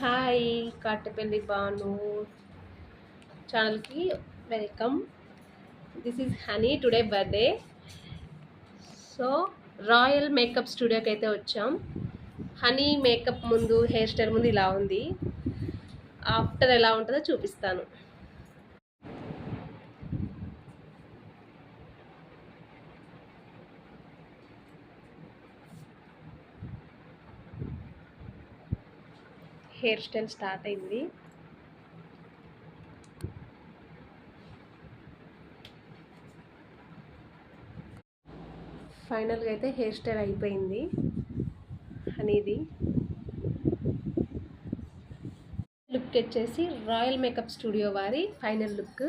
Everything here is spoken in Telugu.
హాయ్ కాటపల్లి బాను ఛానల్కి welcome. This is honey. Today birthday. So royal makeup స్టూడియోకి అయితే వచ్చాం. హనీ మేకప్ ముందు, హెయిర్ స్టైల్ ముందు ఇలా ఉంది. ఆఫ్టర్ ఎలా ఉంటుందో చూపిస్తాను. హెయిర్ స్టైల్ స్టార్ట్ అయింది. ఫైనల్గా అయితే హెయిర్ స్టైల్ అయిపోయింది హనీది. లుక్ వచ్చేసి రాయల్ మేకప్ స్టూడియో వారి ఫైనల్ లుక్.